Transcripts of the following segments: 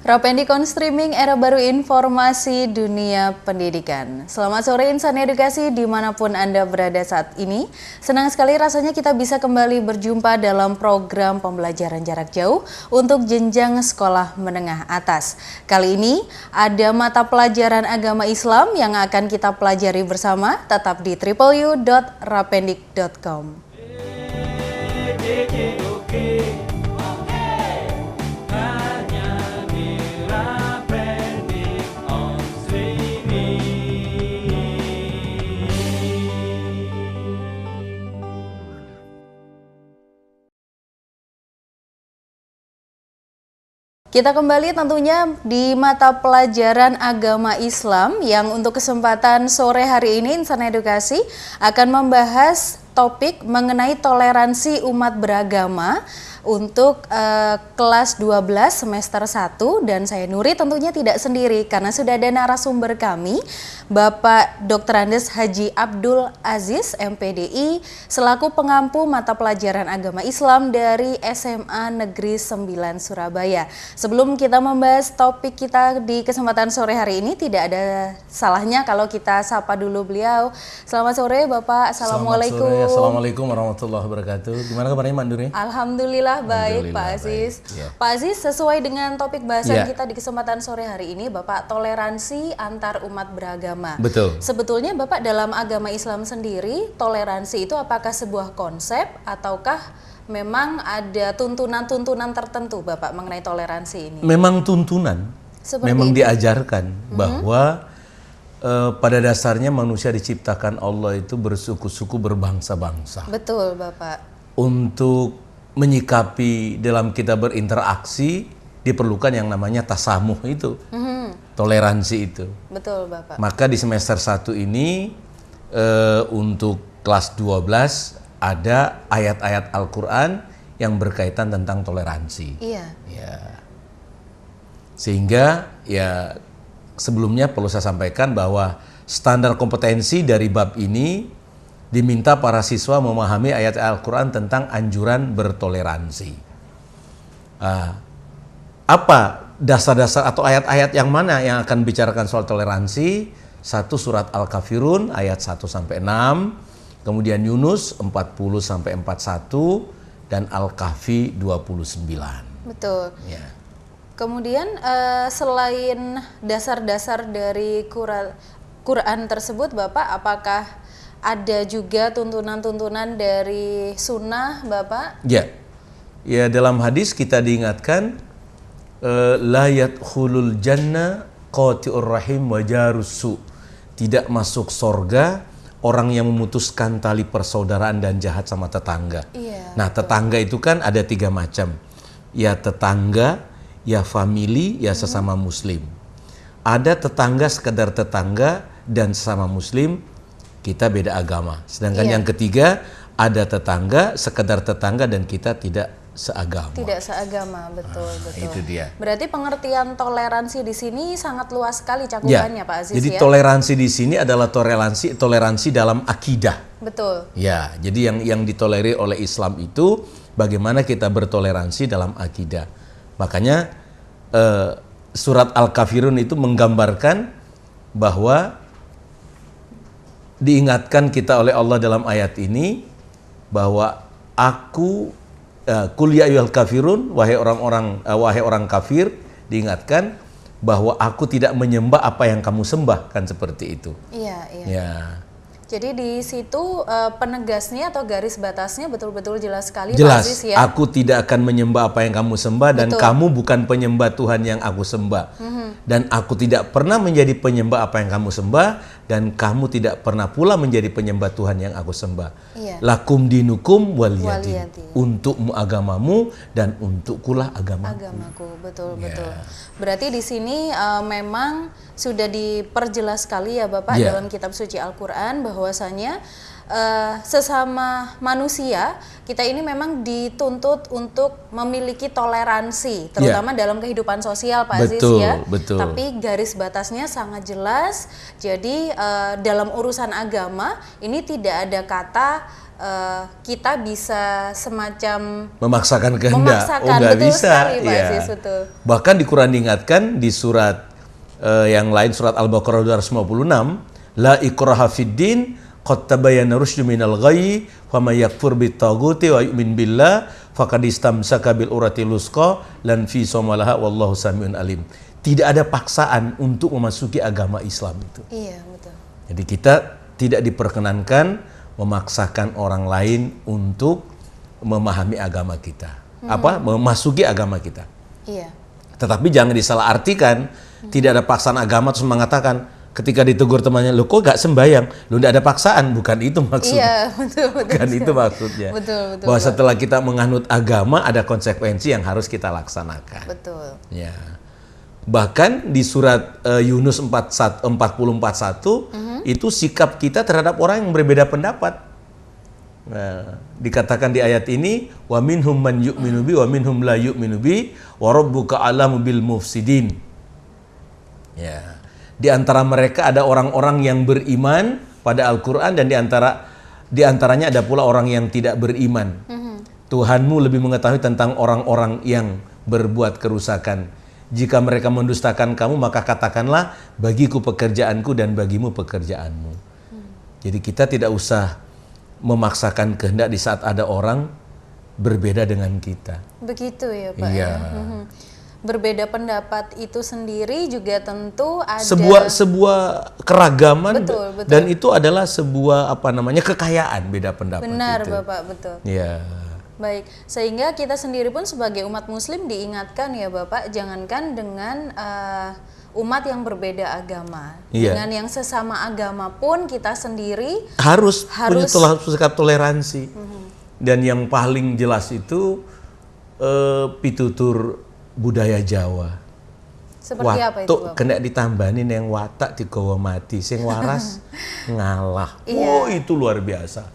Rapendikon Streaming, era baru informasi dunia pendidikan. Selamat sore insan edukasi dimanapun Anda berada saat ini. Senang sekali rasanya kita bisa kembali berjumpa dalam program pembelajaran jarak jauh untuk jenjang sekolah menengah atas. Kali ini ada mata pelajaran agama Islam yang akan kita pelajari bersama, tetap di www.rapendik.com. Kita kembali tentunya di mata pelajaran agama Islam yang untuk kesempatan sore hari ini Insan Edukasi akan membahas topik mengenai toleransi umat beragama untuk kelas 12 semester 1, dan saya Nuri tentunya tidak sendiri karena sudah ada narasumber kami, Bapak Dr. Andes Haji Abdul Aziz MPDI selaku pengampu mata pelajaran agama Islam dari SMA Negeri 9 Surabaya. Sebelum kita membahas topik kita di kesempatan sore hari ini, tidak ada salahnya kalau kita sapa dulu beliau. Selamat sore Bapak, Assalamualaikum. Selamat sore, Assalamualaikum warahmatullahi wabarakatuh. Gimana kabarnya Mbak Nuri? Alhamdulillah baik Pak Aziz. Ya. Pak Aziz, sesuai dengan topik bahasan kita di kesempatan sore hari ini, Bapak, toleransi antar umat beragama. Betul. Sebetulnya Bapak, dalam agama Islam sendiri, toleransi itu apakah sebuah konsep ataukah memang ada tuntunan-tuntunan tertentu Bapak mengenai toleransi ini? Memang tuntunan, memang diajarkan bahwa pada dasarnya manusia diciptakan Allah itu bersuku-suku, berbangsa-bangsa. Betul Bapak. Untuk menyikapi dalam kita berinteraksi diperlukan yang namanya tasamuh itu, toleransi itu. Betul Bapak. Maka di semester 1 ini untuk kelas 12 ada ayat-ayat Al-Quran yang berkaitan tentang toleransi. Iya. Ya. Sehingga ya sebelumnya perlu saya sampaikan bahwa standar kompetensi dari bab ini diminta para siswa memahami ayat Al-Quran tentang anjuran bertoleransi. Apa dasar-dasar atau ayat-ayat yang mana yang akan bicarakan soal toleransi? Satu, surat Al-Kafirun ayat 1-6, kemudian Yunus 40-41, dan Al-Kahfi 29. Betul. Ya. Kemudian selain dasar-dasar dari Quran tersebut Bapak, apakah ada juga tuntunan-tuntunan dari sunnah Bapak? Ya, ya dalam hadis kita diingatkan la yadkhulul jannah qati'ur rahim wa jarussu. Tidak masuk sorga orang yang memutuskan tali persaudaraan dan jahat sama tetangga. Iya, nah, tetangga itu kan ada 3 macam. Ya tetangga, ya family, ya sesama muslim. Ada tetangga sekedar tetangga dan sesama muslim kita beda agama. Sedangkan yang ketiga, ada tetangga, sekedar tetangga dan kita tidak seagama. Tidak seagama, betul. Itu dia. Berarti pengertian toleransi di sini sangat luas sekali cakupannya, Pak Aziz. Jadi toleransi di sini adalah toleransi dalam akidah. Betul. Ya, jadi yang ditolerir oleh Islam itu bagaimana kita bertoleransi dalam akidah. Makanya surat Al-Kafirun itu menggambarkan bahwa diingatkan kita oleh Allah dalam ayat ini bahwa aku kul ya ayyuhal kafirun, wahai orang kafir, diingatkan bahwa aku tidak menyembah apa yang kamu sembah, kan seperti itu. Iya. Ya. Jadi di situ penegasnya atau garis batasnya betul-betul jelas sekali, jelas, Pak Aziz, ya. Aku tidak akan menyembah apa yang kamu sembah dan kamu bukan penyembah Tuhan yang aku sembah. Dan aku tidak pernah menjadi penyembah apa yang kamu sembah dan kamu tidak pernah pula menjadi penyembah Tuhan yang aku sembah. Iya. Lakum dinukum waliyadin. Untukmu agamamu dan untukkulah agamaku. Betul. Berarti di sini memang sudah diperjelas sekali ya Bapak dalam kitab suci Al-Quran bahwasanya sesama manusia kita ini memang dituntut untuk memiliki toleransi, terutama dalam kehidupan sosial, Pak Aziz, ya. Betul. Tapi garis batasnya sangat jelas. Jadi dalam urusan agama ini tidak ada kata kita bisa semacam Memaksakan kehendak. memaksakan. Nggak Betul bisa. sekali, Pak Ya. Aziz, betul. Bahkan di Quran diingatkan di surat yang lain, surat Al-Baqarah 256, la ikraha fid din qad tabayyana rusydu minal ghayyi faman yakfur bit-taghuti wa yu'min billah faqad istamsaka bil uratil lusqa lan fi somalaha wallahu samiun alim. Tidak ada paksaan untuk memasuki agama Islam itu. Iya, betul. Jadi kita tidak diperkenankan memaksakan orang lain untuk memahami agama kita. Memasuki agama kita. Iya. Tetapi jangan disalahartikan, tidak ada paksaan agama terus mengatakan ketika ditegur temannya, lo kok gak sembayang? Lo tidak ada paksaan, bukan itu maksudnya. Iya, betul. Bukan itu maksudnya. Betul, Bahwa Pak. setelah kita menganut agama ada konsekuensi yang harus kita laksanakan. Betul. Ya. Bahkan di surat Yunus 40:41 itu sikap kita terhadap orang yang berbeda pendapat. Nah, dikatakan di ayat ini wa minhum man yu'minu bi wa minhum la yu'minu bi wa rabbuka a'lamu bil mufsidin. Ya. Di antara mereka ada orang-orang yang beriman pada Al-Qur'an dan di antaranya ada pula orang yang tidak beriman. Tuhanmu lebih mengetahui tentang orang-orang yang berbuat kerusakan. Jika mereka mendustakan kamu, maka katakanlah bagiku pekerjaanku dan bagimu pekerjaanmu. Jadi kita tidak usah memaksakan kehendak di saat ada orang berbeda dengan kita. Begitu ya, Pak. Iya. Berbeda pendapat itu sendiri juga tentu ada Sebuah keragaman. Betul, betul. Dan itu adalah sebuah kekayaan beda pendapat. benar, itu. Bapak, betul. Iya. Baik, sehingga kita sendiri pun sebagai umat muslim diingatkan ya Bapak, jangankan dengan umat yang berbeda agama. Iya. Dengan yang sesama agama pun kita sendiri Harus punya Harus- sikap toleransi. Dan yang paling jelas itu pitutur budaya Jawa. seperti apa itu Bapak? kena ditambahin yang watak digawa mati, sing waras ngalah. Iya. Oh, itu luar biasa.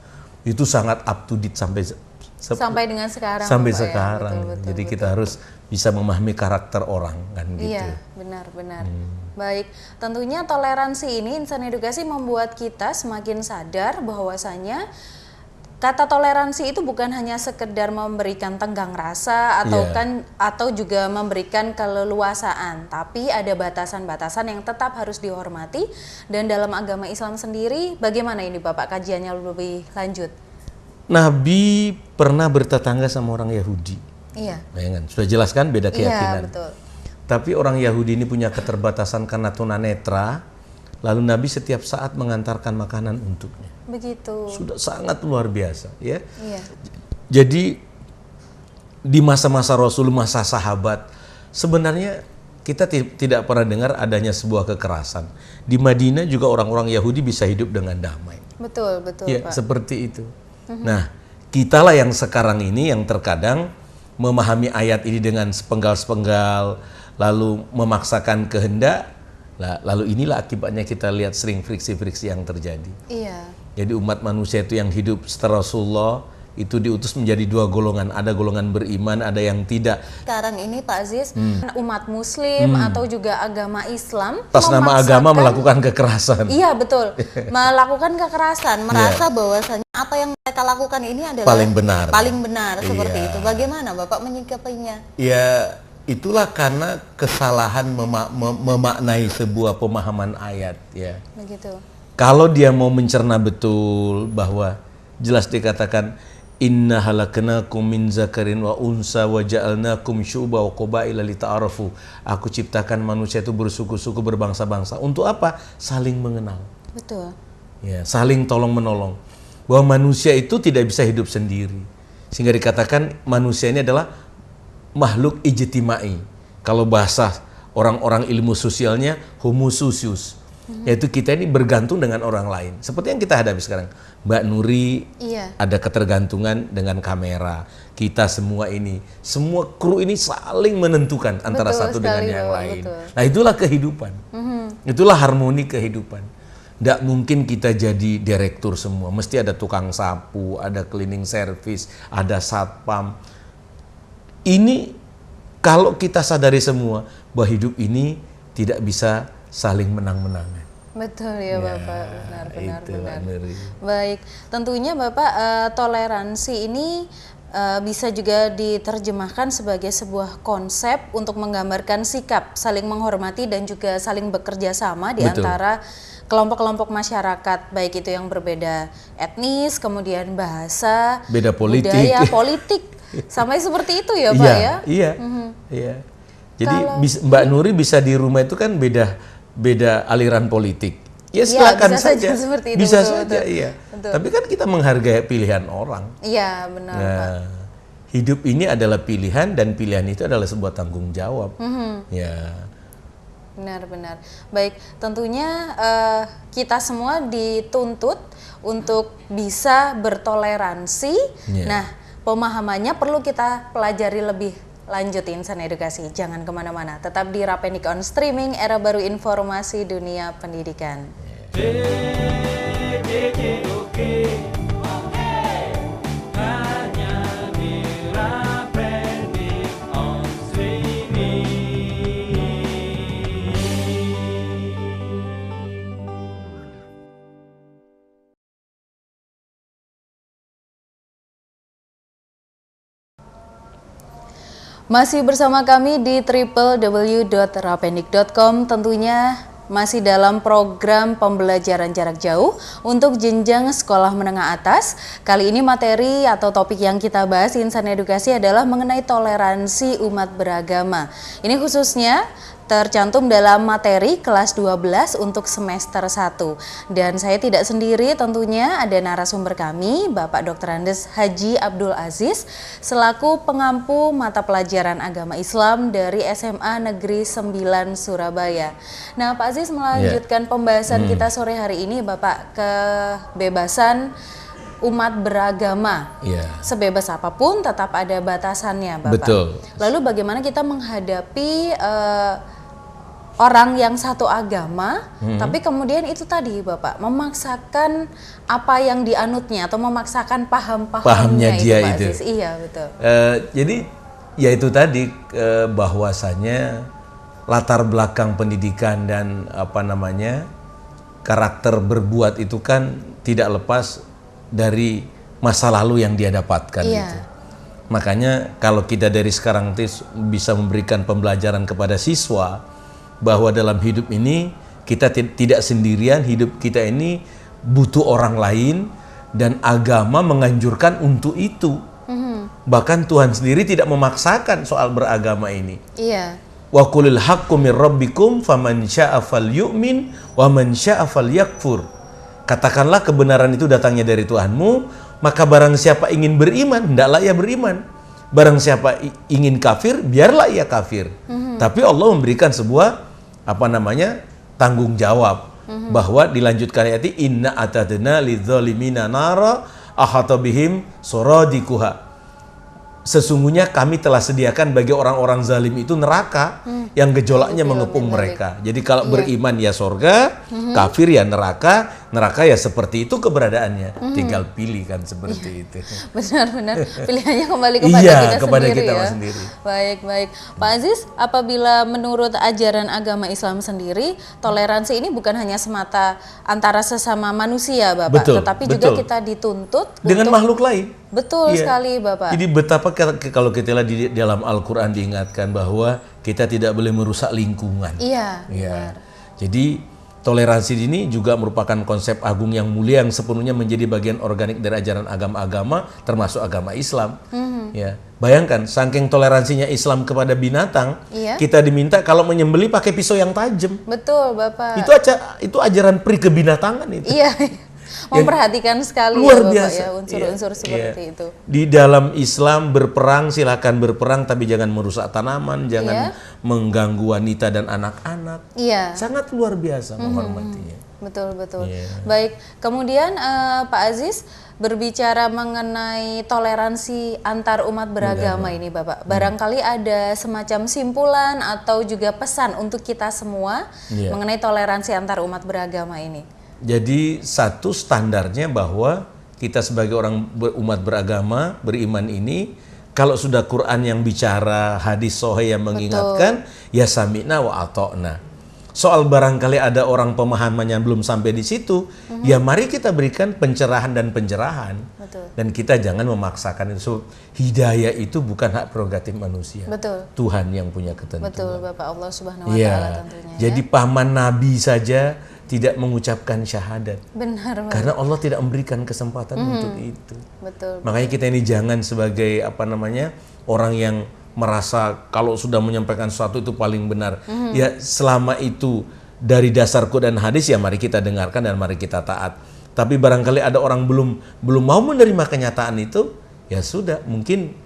Itu sangat up to date Sampai dengan sekarang sampai Bapak, ya. sekarang. Betul, Jadi betul. kita harus bisa memahami karakter orang kan gitu. Iya, benar-benar. Baik, tentunya toleransi ini Insan Edukasi membuat kita semakin sadar bahwasanya kata toleransi itu bukan hanya sekedar memberikan tenggang rasa atau juga memberikan keleluasaan, tapi ada batasan-batasan yang tetap harus dihormati. Dan dalam agama Islam sendiri, bagaimana ini Bapak kajiannya lebih lanjut? Nabi pernah bertetangga sama orang Yahudi. Iya. Bayangan, sudah jelas kan beda keyakinan. Iya, betul. Tapi orang Yahudi ini punya keterbatasan karena tunanetra, lalu Nabi setiap saat mengantarkan makanan untuknya. Begitu. Sudah sangat luar biasa, ya. Iya. Jadi di masa-masa Rasul, masa sahabat, sebenarnya kita tidak pernah dengar adanya sebuah kekerasan. Di Madinah juga orang-orang Yahudi bisa hidup dengan damai. Betul, betul Ya, Pak. seperti itu. Nah, kitalah yang sekarang ini yang terkadang memahami ayat ini dengan sepenggal-sepenggal, lalu memaksakan kehendak, lalu inilah akibatnya kita lihat sering friksi-friksi yang terjadi. Iya. Jadi umat manusia itu yang hidup setelah Rasulullah itu diutus menjadi dua golongan. Ada golongan beriman, ada yang tidak. Sekarang ini Pak Aziz, umat muslim atau juga agama Islam Atas nama agama memaksakan- melakukan kekerasan. Iya, betul. Melakukan kekerasan, merasa bahwasanya apa yang mereka lakukan ini adalah Paling benar. Paling benar seperti Iya. itu. Bagaimana Bapak menyikapinya? Ya, itulah karena kesalahan memaknai sebuah pemahaman ayat, ya. Begitu. Kalau dia mau mencerna betul bahwa jelas dikatakan inna halaknakum min zakarin wa unsa wa ja'alnakum syu'ba wa qabaila lita'arafu. Aku ciptakan manusia itu bersuku-suku, berbangsa-bangsa. Untuk apa? Saling mengenal. Betul. Ya, saling tolong menolong. Bahwa manusia itu tidak bisa hidup sendiri. Sehingga dikatakan manusia ini adalah makhluk ijtimai. Kalau bahasa orang-orang ilmu sosialnya homo socius. Yaitu kita ini bergantung dengan orang lain. Seperti yang kita hadapi sekarang. Mbak Nuri Iya. ada ketergantungan dengan kamera. Kita semua ini, semua kru ini saling menentukan antara Betul satu dengan sekali, yang Bapak, lain. betul. Nah, itulah kehidupan. Itulah harmoni kehidupan. Tidak mungkin kita jadi direktur semua. Mesti ada tukang sapu, ada cleaning service, ada satpam. Ini kalau kita sadari semua bahwa hidup ini tidak bisa saling menang-menangan. Betul ya Bapak, benar. Itu, Mbak Nuri. Baik, tentunya Bapak toleransi ini bisa juga diterjemahkan sebagai sebuah konsep untuk menggambarkan sikap saling menghormati dan juga saling bekerja sama di Betul. antara kelompok-kelompok masyarakat, baik itu yang berbeda etnis, kemudian bahasa, Beda politik. budaya, politik, sampai seperti itu ya Pak ya? Iya. Jadi Mbak Nuri bisa di rumah itu kan beda aliran politik. Ya silakan bisa saja saja. seperti itu, Bisa betul, saja, betul. iya. Betul. Tapi kan kita menghargai pilihan orang. Iya benar Pak. Nah, hidup ini adalah pilihan dan pilihan itu adalah sebuah tanggung jawab. Ya. Benar. Baik, tentunya kita semua dituntut untuk bisa bertoleransi. Yeah. Nah, pemahamannya perlu kita pelajari lebih lanjut Insan Edukasi. Jangan kemana-mana, tetap di Rapenik on Streaming, era baru informasi dunia pendidikan. Masih bersama kami di www.rapenik.com, tentunya masih dalam program pembelajaran jarak jauh untuk jenjang sekolah menengah atas. Kali ini materi atau topik yang kita bahas Insan Edukasi adalah mengenai toleransi umat beragama. Ini khususnya tercantum dalam materi kelas 12 untuk semester 1. Dan saya tidak sendiri, tentunya ada narasumber kami, Bapak Dr. Andes Haji Abdul Aziz, selaku pengampu mata pelajaran agama Islam dari SMA Negeri 9 Surabaya. Nah, Pak Aziz melanjutkan pembahasan kita sore hari ini, Bapak, kebebasan umat beragama. Sebebas apapun tetap ada batasannya, Bapak. Betul. Lalu bagaimana kita menghadapi orang yang satu agama, tapi kemudian itu tadi Bapak memaksakan apa yang dianutnya atau memaksakan pahamnya dia Pak itu. Aziz. Iya betul. Jadi ya itu tadi bahwasanya latar belakang pendidikan dan karakter berbuat itu kan tidak lepas dari masa lalu yang dia dapatkan. Gitu. Makanya kalau kita dari sekarang bisa memberikan pembelajaran kepada siswa bahwa dalam hidup ini kita tidak sendirian, hidup kita ini butuh orang lain dan agama menganjurkan untuk itu. Bahkan Tuhan sendiri tidak memaksakan soal beragama ini. Wa qulil haqqu mir rabbikum faman syaa'a falyu'min wa man syaa'a falyakfur. Katakanlah kebenaran itu datangnya dari Tuhanmu, maka barang siapa ingin beriman, hendaklah ia beriman. Barang siapa ingin kafir, biarlah ia kafir. Tapi Allah memberikan sebuah tanggung jawab bahwa dilanjutkan ayat inna atadna lidzalimina nara ahata bihim suradikuha. Sesungguhnya kami telah sediakan bagi orang-orang zalim itu neraka yang gejolaknya mengepung mereka. Jadi kalau beriman ya sorga, kafir ya neraka, neraka ya seperti itu keberadaannya. Tinggal pilih kan seperti itu. Benar-benar pilihannya kembali kepada kita sendiri ya. Baik. Pak Aziz, apabila menurut ajaran agama Islam sendiri, toleransi ini bukan hanya semata antara sesama manusia, Bapak, tetapi juga kita dituntut dengan makhluk lain. Betul sekali, Bapak. Jadi betapa kalau kita lihat di dalam Al-Quran diingatkan bahwa kita tidak boleh merusak lingkungan. Iya. Jadi toleransi ini juga merupakan konsep agung yang mulia yang sepenuhnya menjadi bagian organik dari ajaran agama-agama termasuk agama Islam. Ya. Bayangkan saking toleransinya Islam kepada binatang, kita diminta kalau menyembelih pakai pisau yang tajam. Betul, Bapak. Itu ajaran pri kebinatangan itu. Iya. Memperhatikan sekali luar ya Bapak biasa. Ya unsur-unsur seperti itu. Di dalam Islam berperang silakan berperang tapi jangan merusak tanaman, jangan mengganggu wanita dan anak-anak. Sangat luar biasa menghormatinya. Betul. Baik, kemudian Pak Aziz berbicara mengenai toleransi antar umat beragama ini Bapak. Barangkali ada semacam simpulan atau juga pesan untuk kita semua mengenai toleransi antar umat beragama ini. Jadi satu standarnya bahwa kita sebagai orang umat beragama, beriman ini, kalau sudah Quran yang bicara, hadis sahih yang mengingatkan, ya sami'na wa ata'na. soal barangkali ada orang pemahamannya belum sampai di situ, ya mari kita berikan pencerahan dan penjerahan. Betul. Dan kita jangan memaksakan itu. So, hidayah itu bukan hak prerogatif manusia. Betul. Tuhan yang punya ketentuan. Betul, Bapak, Allah Subhanahu wa Ya, taala tentunya. jadi paman Nabi saja tidak mengucapkan syahadat. Benar, Pak. Karena Allah tidak memberikan kesempatan untuk itu. Betul. Makanya kita ini jangan sebagai orang yang merasa kalau sudah menyampaikan sesuatu itu paling benar. Ya selama itu dari dasar Quran dan hadis ya mari kita dengarkan dan mari kita taat. Tapi barangkali ada orang belum mau menerima kenyataan itu, ya sudah, mungkin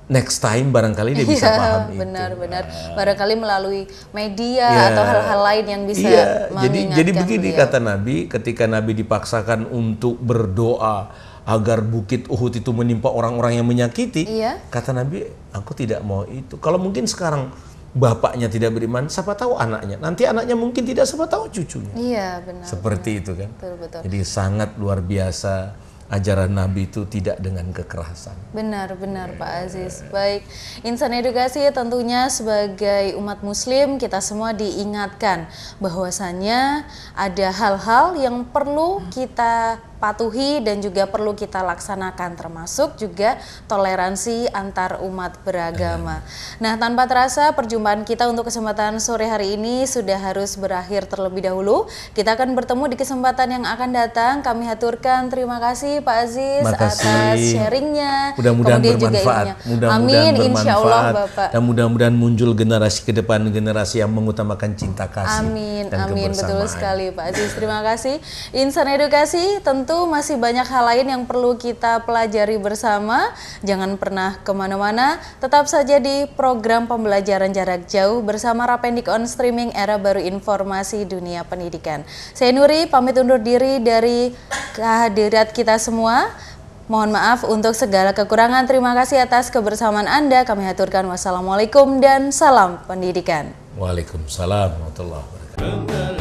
next time barangkali dia bisa paham itu. Benar-benar. Barangkali melalui media atau hal-hal lain yang bisa mengingatkan. Jadi begini beliau. kata Nabi, ketika Nabi dipaksakan untuk berdoa agar bukit Uhud itu menimpa orang-orang yang menyakiti, kata Nabi, aku tidak mau itu. Kalau mungkin sekarang bapaknya tidak beriman, siapa tahu anaknya. Nanti anaknya mungkin tidak, siapa tahu cucunya. Iya, benar. Seperti itu kan. Betul. Jadi sangat luar biasa ajaran Nabi itu tidak dengan kekerasan. Benar Pak Aziz. Baik, Insan Edukasi tentunya sebagai umat muslim kita semua diingatkan bahwasannya ada hal-hal yang perlu kita patuhi dan juga perlu kita laksanakan, termasuk juga toleransi antar umat beragama. Nah, tanpa terasa perjumpaan kita untuk kesempatan sore hari ini sudah harus berakhir terlebih dahulu. Kita akan bertemu di kesempatan yang akan datang. Kami haturkan terima kasih Pak Aziz atas sharingnya. Mudah-mudahan Kemudian bermanfaat. juga amin, insya Allah Bapak. Dan mudah-mudahan muncul generasi ke depan, generasi yang mengutamakan cinta kasih. Amin, dan amin, betul kebersamaan. sekali Pak Aziz. Terima kasih. Insan Edukasi, tentu masih banyak hal lain yang perlu kita pelajari bersama. Jangan pernah kemana-mana, tetap saja di program pembelajaran jarak jauh bersama Rapendik on Streaming, era baru informasi dunia pendidikan. Saya Nuri, pamit undur diri dari kehadirat kita semua. Mohon maaf untuk segala kekurangan. Terima kasih atas kebersamaan Anda. Kami haturkan wassalamualaikum dan salam pendidikan. Waalaikumsalam warahmatullahi wabarakatuh.